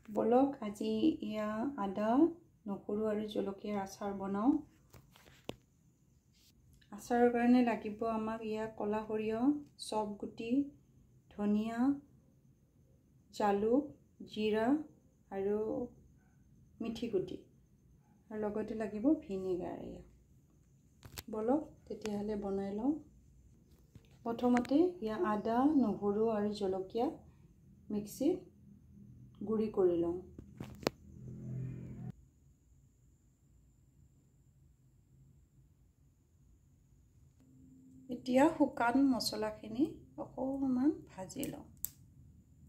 বলক আজি ইয়া আদা নহৰু আৰু জলকীয়াৰ আচাৰ বনাওঁ। আচাৰৰ কাৰণে লাগিব আমাক ইয়া কলা সৰিয়হ, চব গুটি, ধনিয়া, জালুক, জিৰা আৰু মিঠি গুটি আৰু লগতে লাগিব ভিনেগাৰ। বলক তেতিয়াহ'লে বনাই লওঁ। প্ৰথমতে ইয়া আদা নহৰু আৰু জলকীয়া মিক্সিত গুড়ি কৰি লওঁ। এতিয়া শুকান মছলাখিনি অকণমান ভাজি লওঁ।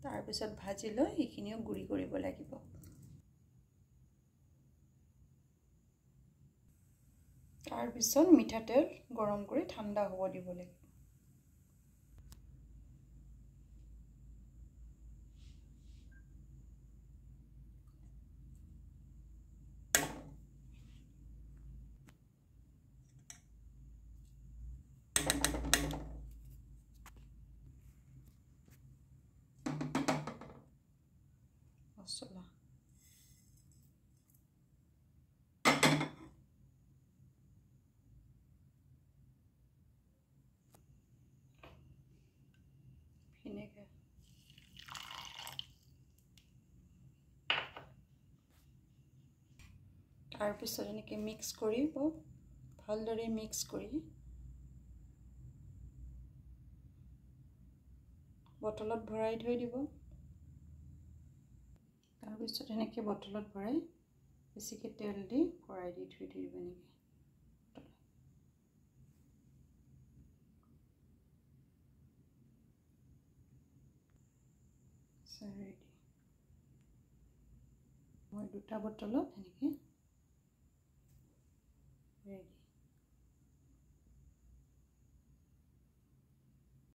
তাৰপিছত ভাজি লৈ এইখিনিও গুড়ি কৰিব লাগিব। তাৰপিছত মিঠাতেল গৰম কৰি ঠাণ্ডা হ'ব দিব লাগিব। মছলা ভিনেগাৰ তাৰপিছত এনেকৈ মিক্স কৰিব, ভালদৰে মিক্স কৰি বটলত ভৰাই থৈ দিব। তাৰপিছত এনেকৈ বটলত ভৰাই বেছিকৈ তেল দি ভৰাই দি থৈ দিব এনেকৈ। মই দুটা বটলত এনেকৈ ৰেডি।